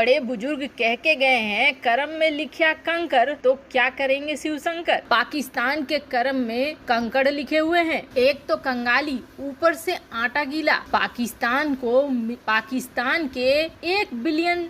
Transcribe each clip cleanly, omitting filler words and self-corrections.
बड़े बुजुर्ग कह के गए हैं, करम में लिखा कंकर तो क्या करेंगे शिव शंकर। पाकिस्तान के करम में कंकड़ लिखे हुए हैं, एक तो कंगाली ऊपर से आटा गीला। पाकिस्तान के $1 बिलियन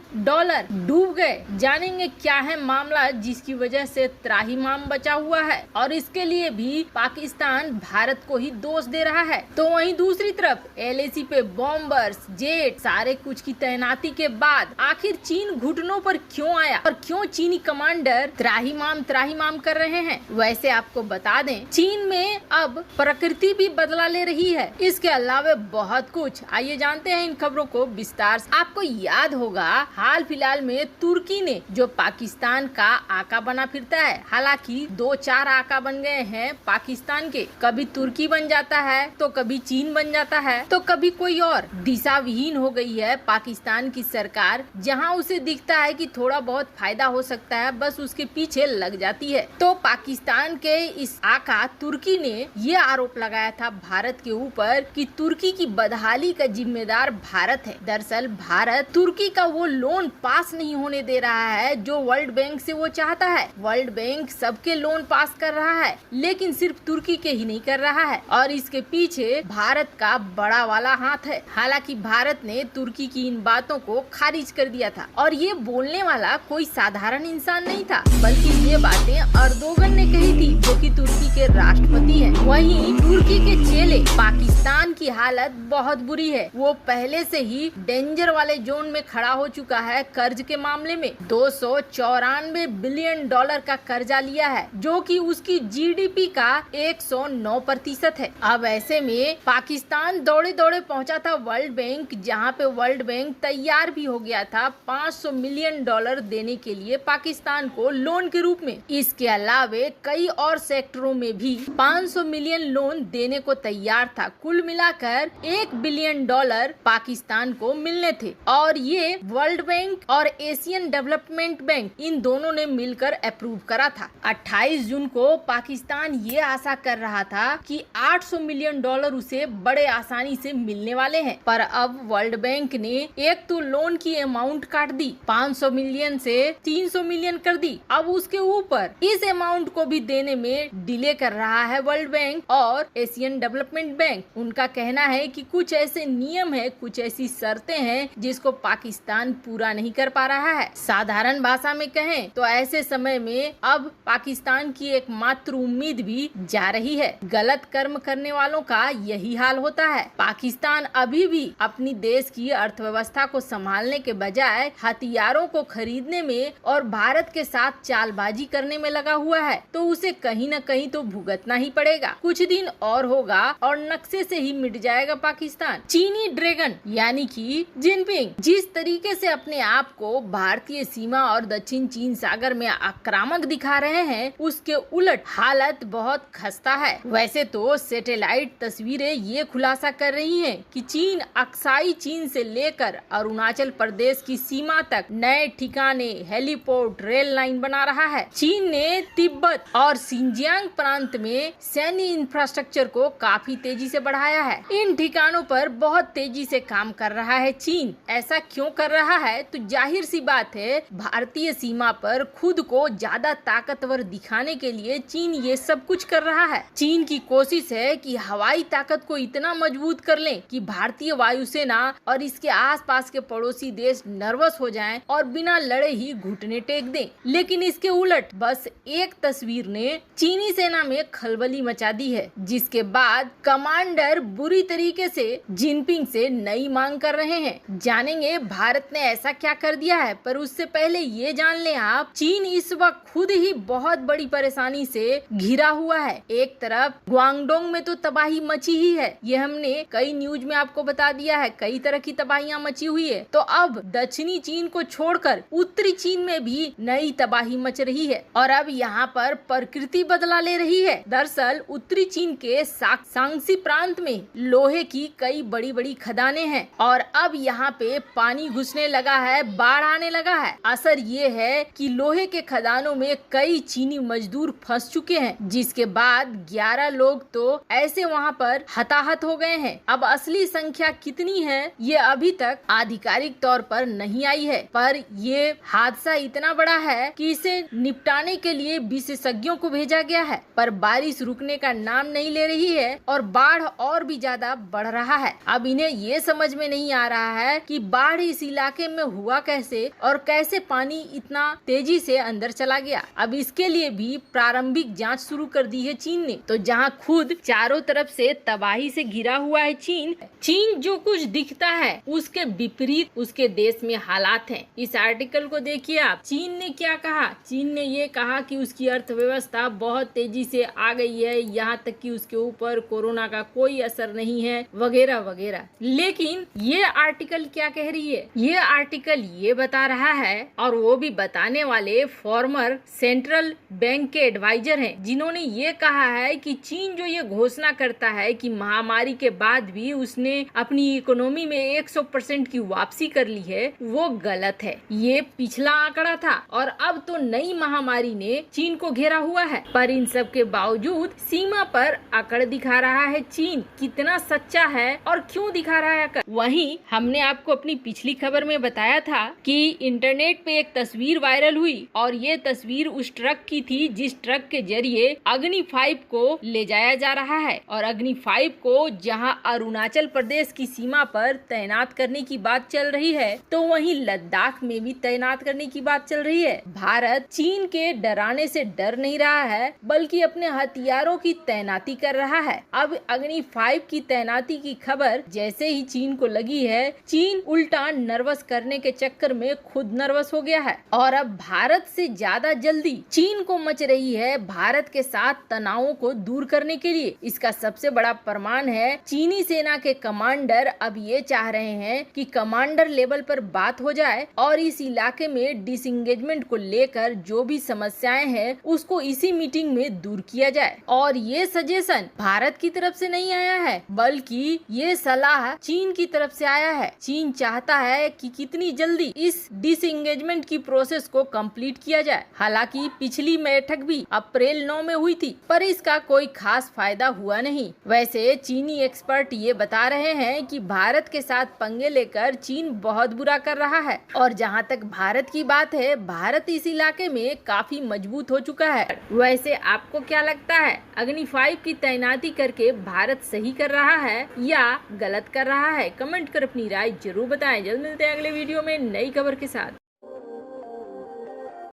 डूब गए। जानेंगे क्या है मामला जिसकी वजह से त्राहिमाम बचा हुआ है, और इसके लिए भी पाकिस्तान भारत को ही दोष दे रहा है। तो वहीं दूसरी तरफ LAC पे बॉम्बर्स, जेट, सारे कुछ की तैनाती के बाद आखिर चीन घुटनों पर क्यों आया और क्यों चीनी कमांडर त्राहिमाम कर रहे हैं। वैसे आपको बता दें, चीन में अब प्रकृति भी बदला ले रही है। इसके अलावा बहुत कुछ, आइए जानते हैं इन खबरों को विस्तार से। आपको याद होगा हाल फिलहाल में तुर्की ने जो पाकिस्तान का आका बना फिरता है, हालांकि 2-4 आका बन गए हैं पाकिस्तान के। कभी तुर्की बन जाता है तो कभी चीन बन जाता है तो कभी कोई और। दिशा विहीन हो गई है पाकिस्तान की सरकार। जहां उसे दिखता है कि थोड़ा बहुत फायदा हो सकता है, बस उसके पीछे लग जाती है। तो पाकिस्तान के इस आका तुर्की ने ये आरोप लगाया था भारत के ऊपर कि तुर्की की बदहाली का जिम्मेदार भारत है। दरअसल भारत तुर्की का वो लोन पास नहीं होने दे रहा है जो वर्ल्ड बैंक से वो चाहता है। वर्ल्ड बैंक सबके लोन पास कर रहा है, लेकिन सिर्फ तुर्की के ही नहीं कर रहा है, और इसके पीछे भारत का बड़ा वाला हाथ है। हालांकि भारत ने तुर्की की इन बातों को खारिज कर दिया था, और ये बोलने वाला कोई साधारण इंसान नहीं था, बल्कि ये बातें अर्दोगन ने कही थी, जो कि तुर्की के राष्ट्रपति हैं। वहीं तुर्की के चेले, पाकिस्तान की हालत बहुत बुरी है। वो पहले से ही डेंजर वाले जोन में खड़ा हो चुका है। कर्ज के मामले में $294 बिलियन का कर्जा लिया है, जो कि उसकी GDP का 109% है। अब ऐसे में पाकिस्तान दौड़े दौड़े पहुंचा था वर्ल्ड बैंक, जहां पे वर्ल्ड बैंक तैयार भी हो गया था $500 मिलियन देने के लिए पाकिस्तान को लोन के रूप में। इसके अलावे कई और सेक्टरों में भी 500 मिलियन लोन देने को तैयार था। कुल मिलाकर $1 बिलियन पाकिस्तान को मिलने थे, और ये वर्ल्ड बैंक और एशियन डेवलपमेंट बैंक इन दोनों ने मिलकर अप्रूव करा था। 28 जून को पाकिस्तान ये आशा कर रहा था कि $800 मिलियन उसे बड़े आसानी से मिलने वाले हैं, पर अब वर्ल्ड बैंक ने एक तो लोन की अमाउंट काट दी, 500 मिलियन से 300 मिलियन कर दी। अब उसके ऊपर इस अमाउंट को भी देने में डिले कर रहा है वर्ल्ड बैंक और एशियन डेवलपमेंट बैंक। उनका कहना है कि कुछ ऐसे नियम है, कुछ ऐसी शर्तें हैं जिसको पाकिस्तान पूरा नहीं कर पा रहा है। साधारण भाषा में कहें तो ऐसे समय में अब पाकिस्तान की एकमात्र उम्मीद भी जा रही है। गलत कर्म करने वालों का यही हाल होता है। पाकिस्तान अभी भी अपनी देश की अर्थव्यवस्था को संभालने के बजाय हथियारों को खरीदने में और भारत के साथ चालबाजी करने में लगा हुआ है, तो उसे कहीं न कहीं तो भुगतना ही पड़ेगा। कुछ दिन और होगा और नक्शे से ही मिट जाएगा पाकिस्तान। चीनी ड्रैगन यानी कि जिनपिंग जिस तरीके से अपने आप को भारतीय सीमा और दक्षिण चीन सागर में आक्रामक दिखा रहे हैं, उसके उलट हालत बहुत खस्ता है। वैसे तो सैटेलाइट तस्वीरें ये खुलासा कर रही हैं कि चीन अक्साई चीन से लेकर अरुणाचल प्रदेश की सीमा तक नए ठिकाने, हेलीपोर्ट, रेल लाइन बना रहा है। चीन ने तिब्बत और सिंजियांग प्रांत में सैन्य इंफ्रास्ट्रक्चर को काफी तेजी से बढ़ाया है। इन ठिकानों पर बहुत तेजी से काम कर रहा है चीन। ऐसा क्यों कर रहा है? तो जाहिर सी बात है, भारतीय सीमा पर खुद को ज्यादा ताकतवर दिखाने के लिए चीन ये सब कुछ कर रहा है। चीन की कोशिश है कि हवाई ताकत को इतना मजबूत कर लें कि भारतीय वायुसेना और इसके आसपास के पड़ोसी देश नर्वस हो जाएं और बिना लड़े ही घुटने टेक दें। लेकिन इसके उलट बस एक तस्वीर ने चीनी सेना में खलबली मचा दी है, जिसके बाद कमांडर बुरी तरीके से जिनपिंग से नई मांग कर रहे हैं। जानेंगे भारत ने ऐसा क्या कर दिया है, पर उससे पहले ये जान लें आप, चीन इस वक्त खुद ही बहुत बड़ी परेशानी से घिरा हुआ है। एक तरफ ग्वांगडोंग में तो तबाही मची ही है, ये हमने कई न्यूज में आपको बता दिया है, कई तरह की तबाहियां मची हुई है। तो अब दक्षिणी चीन को छोड़कर उत्तरी चीन में भी नई तबाही मच रही है, और अब यहाँ पर प्रकृति बदला ले रही है। दरअसल उत्तरी चीन के सांगसी प्रांत में लोहे की कई बड़ी बड़ी खदानें हैं, और अब यहाँ पे पानी घुसने लगा है, बाढ़ आने लगा है। असर ये है कि लोहे के खदानों में कई चीनी मजदूर फंस चुके हैं, जिसके बाद 11 लोग तो ऐसे वहाँ पर हताहत हो गए हैं। अब असली संख्या कितनी है ये अभी तक आधिकारिक तौर पर नहीं नहीं आई है, पर ये हादसा इतना बड़ा है कि इसे निपटाने के लिए विशेषज्ञों को भेजा गया है, पर बारिश रुकने का नाम नहीं ले रही है और बाढ़ और भी ज्यादा बढ़ रहा है। अब इन्हें ये समझ में नहीं आ रहा है कि बाढ़ इस इलाके में हुआ कैसे और कैसे पानी इतना तेजी से अंदर चला गया। अब इसके लिए भी प्रारंभिक जांच शुरू कर दी है चीन ने। तो जहां खुद चारों तरफ से तबाही से घिरा हुआ है चीन जो कुछ दिखता है उसके विपरीत उसके देश में हालात हैं। इस आर्टिकल को देखिए आप। चीन ने क्या कहा? चीन ने ये कहा कि उसकी अर्थव्यवस्था बहुत तेजी से आ गई है, यहाँ तक कि उसके ऊपर कोरोना का कोई असर नहीं है, वगैरह वगैरह। लेकिन ये आर्टिकल क्या कह रही है? ये आर्टिकल ये बता रहा है, और वो भी बताने वाले फॉर्मर सेंट्रल बैंक के एडवाइजर हैं, जिन्होंने ये कहा है कि चीन जो ये घोषणा करता है कि महामारी के बाद भी उसने अपनी इकोनॉमी में 100% की वापसी कर ली है, वो गलत है। ये पिछला आंकड़ा था और अब तो नई महामारी ने चीन को घेरा हुआ है। पर इन सब के बावजूद सीमा पर अकड़ दिखा रहा है चीन। कितना सच्चा है और क्यों दिखा रहा है अकड़? वहीं हमने आपको अपनी पिछली खबर में बताया था कि इंटरनेट पे एक तस्वीर वायरल हुई और ये तस्वीर उस ट्रक की थी जिस ट्रक के जरिए अग्नि 5 को ले जाया जा रहा है। और अग्नि 5 को जहां अरुणाचल प्रदेश की सीमा पर तैनात करने की बात चल रही है, तो वहीं लद्दाख में भी तैनात करने की बात चल रही है। भारत चीन के डराने से डर नहीं रहा है, बल्कि अपने हथियारों की तैनाती कर रहा है। अब अग्नि 5 की तैनाती की खबर जैसे ही चीन को लगी है, चीन उल्टा नर्वस करने के चक्कर में खुद नर्वस हो गया है और अब भारत से ज्यादा जल्दी चीन को मच रही है भारत के साथ तनावों को दूर करने के लिए। इसका सबसे बड़ा प्रमाण है चीनी सेना के कमांडर अब ये चाह रहे हैं कि कमांडर लेवल पर बात हो जाए और इस इलाके में डिसएंगेजमेंट को लेकर जो भी समस्याएं हैं उसको इसी मीटिंग में दूर किया जाए। और ये सजेशन भारत की तरफ से नहीं आया है, बल्कि ये सलाह चीन की तरफ से आया है। चीन चाहता है कि कितनी जल्दी इस डिसएंगेजमेंट की प्रोसेस को कंप्लीट किया जाए। हालांकि पिछली बैठक भी अप्रैल 9 में हुई थी, पर इसका कोई खास फायदा हुआ नहीं। वैसे चीनी एक्सपर्ट ये बता रहे हैं कि भारत के साथ पंगे लेकर चीन बहुत बुरा कर रहा है और जहां तक भारत की बात है, भारत इस इलाके में काफी मजबूत हो चुका है। वैसे आपको क्या लगता है, अग्नि 5 की तैनाती करके भारत सही कर रहा है या गलत कर रहा है? कमेंट कर अपनी राय जरूर बताएं। जल्द मिलते हैं अगले वीडियो में नई खबर के साथ।